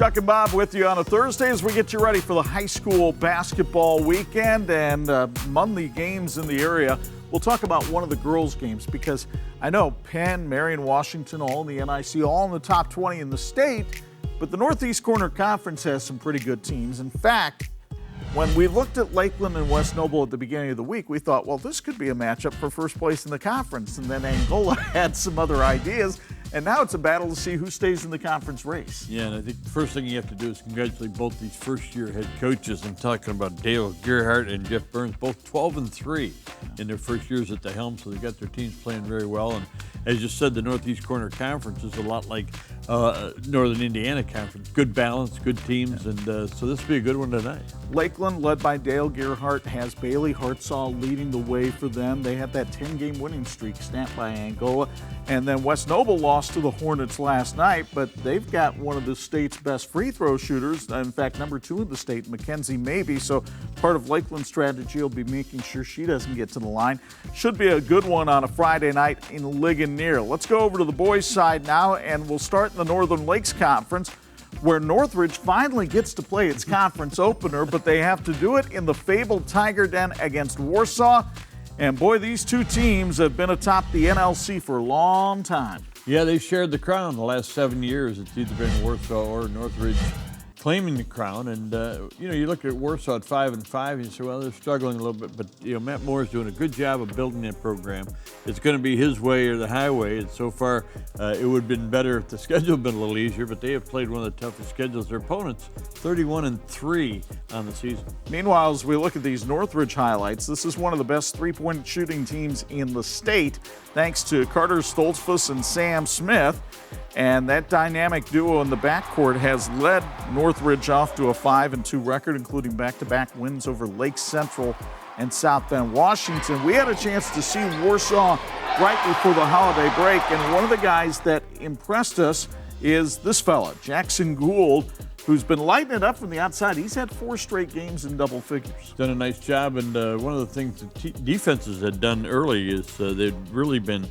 Chuck and Bob with you on a Thursday as we get you ready for the high school basketball weekend and Monday games in the area. We'll talk about one of the girls' games because I know Penn, Marion, Washington, all in the NIC, all in the top 20 in the state, but the Northeast Corner Conference has some pretty good teams. In fact, when we looked at Lakeland and West Noble at the beginning of the week, we thought, well, this could be a matchup for first place in the conference. And then Nagle had some other ideas. And now it's a battle to see who stays in the conference race. Yeah, and I think the first thing you have to do is congratulate both these first-year head coaches. I'm talking about Dale Gerhardt and Jeff Burns, both 12-3 in their first years at the helm, so they got their teams playing very well. And as you said, the Northeast Corner Conference is a lot like Northern Indiana Conference. Good balance, good teams, and so this will be a good one tonight. Lakeland, led by Dale Gerhardt, has Bailey Hartzall leading the way for them. They have that 10-game winning streak snapped by Angola. And then West Noble lost to the Hornets last night, but they've got one of the state's best free throw shooters. In fact, number 2 in the state, Mackenzie Maybe. So part of Lakeland's strategy will be making sure she doesn't get to the line. Should be a good one on a Friday night in Ligonier. Let's go over to the boys' side now, and we'll start in the Northern Lakes Conference, where Northridge finally gets to play its conference opener, but they have to do it in the fabled Tiger Den against Warsaw. And boy, these two teams have been atop the NLC for a long time. Yeah, they've shared the crown the last 7 years. It's either been Warsaw or Northridge claiming the crown. And, you look at Warsaw at 5-5, and you say, well, they're struggling a little bit. But, Matt Moore's doing a good job of building that program. It's going to be his way or the highway. And so far, it would have been better if the schedule had been a little easier. But they have played one of the toughest schedules. Their opponents, 31-3 on the season. Meanwhile, as we look at these Northridge highlights, this is one of the best three-point shooting teams in the state, thanks to Carter Stoltzfus and Sam Smith. And that dynamic duo in the backcourt has led Northridge off to a 5-2 record, including back-to-back wins over Lake Central and South Bend, Washington. We had a chance to see Warsaw right before the holiday break, and one of the guys that impressed us is this fella, Jackson Gould, who's been lighting it up from the outside. He's had 4 straight games in double figures. Done a nice job, and one of the things the defenses had done early is they'd really been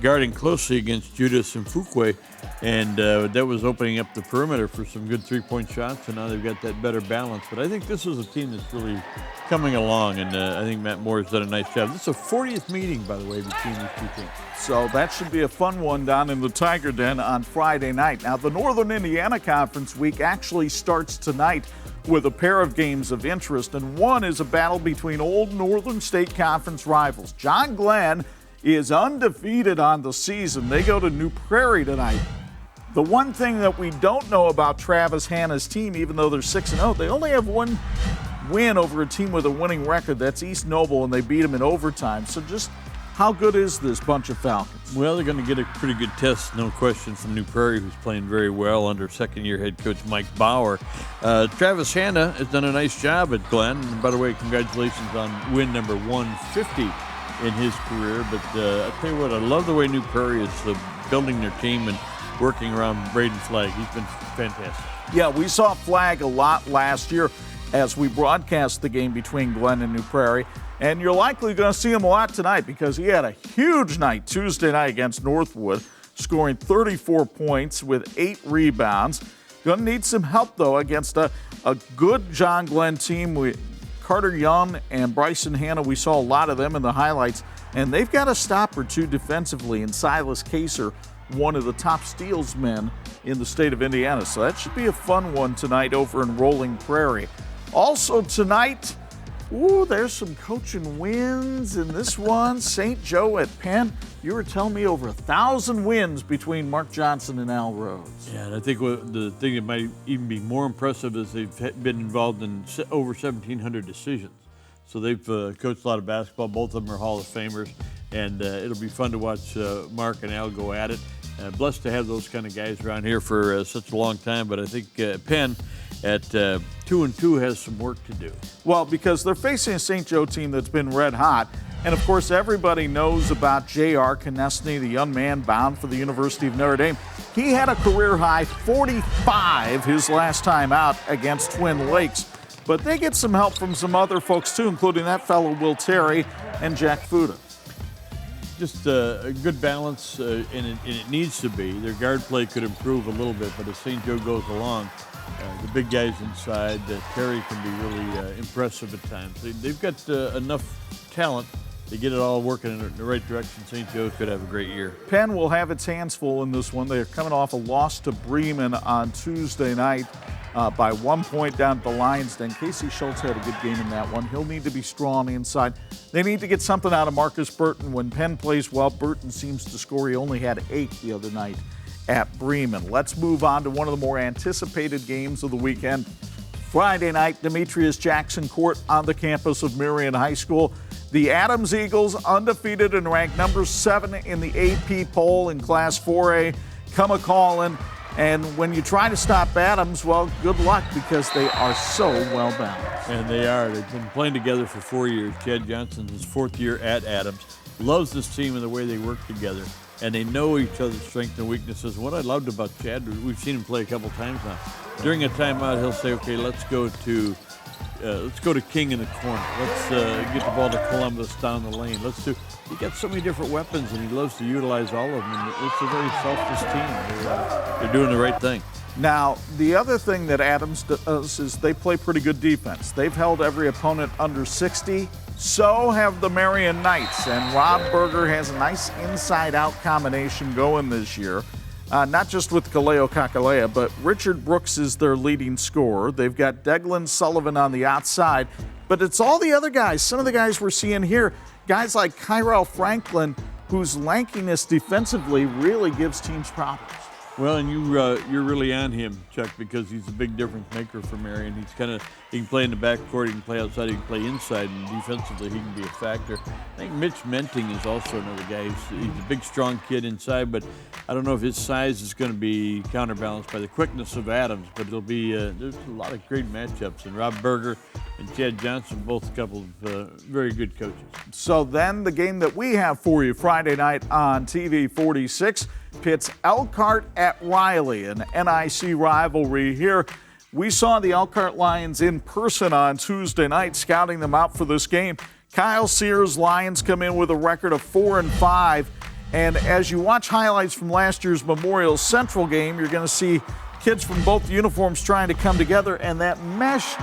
guarding closely against Judas and Fuqua, and that was opening up the perimeter for some good three-point shots, and now they've got that better balance. But I think this is a team that's really coming along, and I think Matt Moore has done a nice job. This is a 40th meeting, by the way, between these two teams. So that should be a fun one down in the Tiger Den on Friday night. Now, the Northern Indiana Conference week actually starts tonight with a pair of games of interest, and one is a battle between old Northern State Conference rivals. John Glenn is undefeated on the season. They go to New Prairie tonight. The one thing that we don't know about Travis Hanna's team, even though they're 6-0, they only have one win over a team with a winning record. That's East Noble, and they beat them in overtime. So just how good is this bunch of Falcons? Well, they're going to get a pretty good test, no question, from New Prairie, who's playing very well under second-year head coach Mike Bauer. Travis Hanna has done a nice job at Glenn. And by the way, congratulations on win number 150 in his career. But I'll tell you what, I love the way New Prairie is building their team and working around Braden Flagg. He's been fantastic. Yeah, we saw Flagg a lot last year as we broadcast the game between Glenn and New Prairie. And you're likely going to see him a lot tonight because he had a huge night Tuesday night against Northwood, scoring 34 points with 8 rebounds. Going to need some help, though, against a good John Glenn team. Carter Young and Bryson Hanna, we saw a lot of them in the highlights. And they've got a stop or two defensively, and Silas Kaser, one of the top steals men in the state of Indiana. So that should be a fun one tonight over in Rolling Prairie. Also tonight, there's some coaching wins in this one. St. Joe at Penn. You were telling me over 1,000 wins between Mark Johnson and Al Rhodes. Yeah, and I think the thing that might even be more impressive is they've been involved in over 1,700 decisions. So they've coached a lot of basketball. Both of them are Hall of Famers, and it'll be fun to watch Mark and Al go at it. Blessed to have those kind of guys around here for such a long time, but I think Penn at 2-2 has some work to do. Well, because they're facing a St. Joe team that's been red hot. And, of course, everybody knows about J.R. Konechny, the young man bound for the University of Notre Dame. He had a career-high 45 his last time out against Twin Lakes. But they get some help from some other folks, too, including that fellow Will Terry and Jack Fuda. Just a good balance, and it needs to be. Their guard play could improve a little bit, but as St. Joe goes along, the big guys inside. Terry can be really impressive at times. They've got enough talent to get it all working in the right direction. St. Joe could have a great year. Penn will have its hands full in this one. They're coming off a loss to Bremen on Tuesday night by 1 point down at the Lions Den. Casey Schultz had a good game in that one. He'll need to be strong on the inside. They need to get something out of Marcus Burton. When Penn plays well, Burton seems to score. He only had 8 the other night at Bremen. Let's move on to one of the more anticipated games of the weekend. Friday night, Demetrius Jackson Court on the campus of Marion High School. The Adams Eagles, undefeated and ranked number 7 in the AP poll in Class 4A, come a-calling. And when you try to stop Adams, well, good luck, because they are so well balanced. And they are. They've been playing together for 4 years. Chad Johnson's his 4th year at Adams. Loves this team and the way they work together. And they know each other's strengths and weaknesses. What I loved about Chad, we've seen him play a couple times now. During a timeout, he'll say, okay, let's go to King in the corner. Let's get the ball to Columbus down the lane. He got so many different weapons, and he loves to utilize all of them. And it's a very selfless team. They're doing the right thing. Now, the other thing that Adams does is they play pretty good defense. They've held every opponent under 60. So have the Marion Knights. And Rob Berger has a nice inside-out combination going this year. Not just with Kaleo Kakalea, but Richard Brooks is their leading scorer. They've got Declan Sullivan on the outside, but it's all the other guys. Some of the guys we're seeing here, guys like Kyrell Franklin, whose lankiness defensively really gives teams problems. Well, and you're really on him, Chuck, because he's a big difference maker for Marion. He can play in the backcourt, he can play outside, he can play inside, and defensively he can be a factor. I think Mitch Menting is also another guy. He's a big, strong kid inside, but I don't know if his size is going to be counterbalanced by the quickness of Adams, but it'll be there's a lot of great matchups. And Rob Berger and Chad Johnson, both a couple of very good coaches. So then the game that we have for you Friday night on TV-46 pits Elkhart at Riley, an NIC rivalry here. We saw the Elkhart Lions in person on Tuesday night, scouting them out for this game. Kyle Sears' Lions come in with a record of 4-5. And as you watch highlights from last year's Memorial Central game, you're going to see kids from both uniforms trying to come together, and that mesh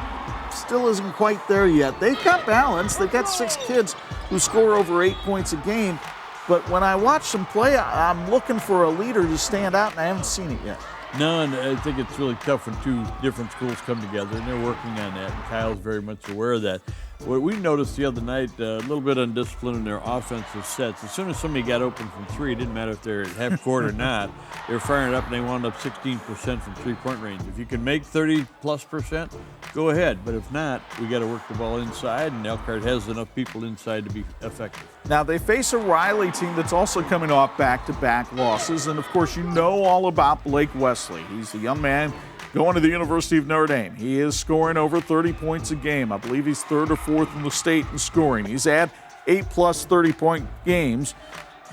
still isn't quite there yet. They've got balance. They've got 6 kids who score over 8 points a game. But when I watch them play, I'm looking for a leader to stand out, and I haven't seen it yet. No, and I think it's really tough when 2 different schools come together, and they're working on that, and Kyle's very much aware of that. What we noticed the other night, a little bit of undiscipline in their offensive sets. As soon as somebody got open from 3, it didn't matter if they're at half court or not, they were firing it up, and they wound up 16% from 3-point range. If you can make 30+%, go ahead. But if not, we got to work the ball inside, and Elkhart has enough people inside to be effective. Now, they face a Riley team that's also coming off back-to-back losses, and of course, you know all about Blake Wesley. He's the young man going to the University of Notre Dame. He is scoring over 30 points a game. I believe he's 3rd or 4th in the state in scoring. He's had 8+ 30-point games.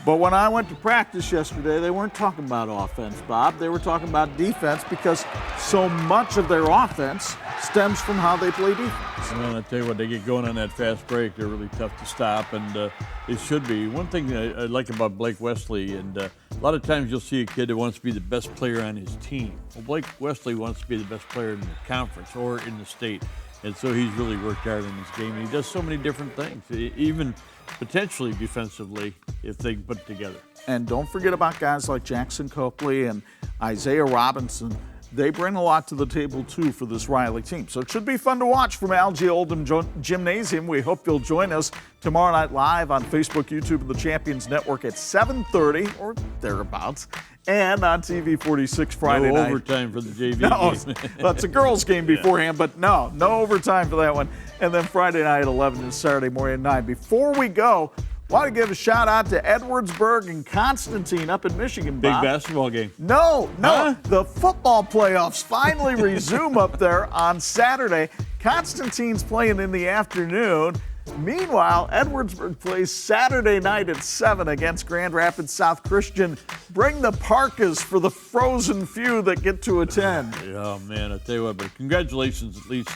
But when I went to practice yesterday, they weren't talking about offense, Bob. They were talking about defense, because so much of their offense stems from how they play defense. Well, I tell you what, they get going on that fast break. They're really tough to stop, and it should be. One thing I like about Blake Wesley, and a lot of times you'll see a kid that wants to be the best player on his team. Well, Blake Wesley wants to be the best player in the conference or in the state, and so he's really worked hard in this game, and he does so many different things, even potentially defensively, if they can put it together. And don't forget about guys like Jackson Copley and Isaiah Robinson. They bring a lot to the table, too, for this Riley team. So it should be fun to watch from Algae Oldham Gymnasium. We hope you'll join us tomorrow night live on Facebook, YouTube, and the Champions Network at 7:30 or thereabouts, and on TV-46 Friday night. No overtime for the JV game. That's a girls' game beforehand, but no overtime for that one. And then Friday night at 11 and Saturday morning at 9. Before we go, want to give a shout out to Edwardsburg and Constantine up in Michigan, Bob. Big basketball game. No. Huh? The football playoffs finally resume up there on Saturday. Constantine's playing in the afternoon. Meanwhile, Edwardsburg plays Saturday night at 7 against Grand Rapids South Christian. Bring the parkas for the frozen few that get to attend. Oh, man, I tell you what, but congratulations at least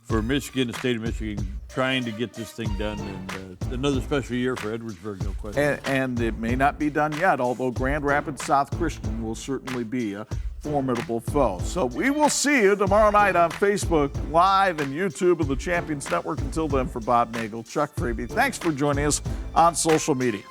for Michigan, the state of Michigan, trying to get this thing done. And another special year for Edwardsburg, no question. And it may not be done yet, although Grand Rapids South Christian will certainly be a formidable foe. So we will see you tomorrow night on Facebook Live and YouTube and the Champions Network. Until then, for Bob Nagle, Chuck Freeby, thanks for joining us on social media.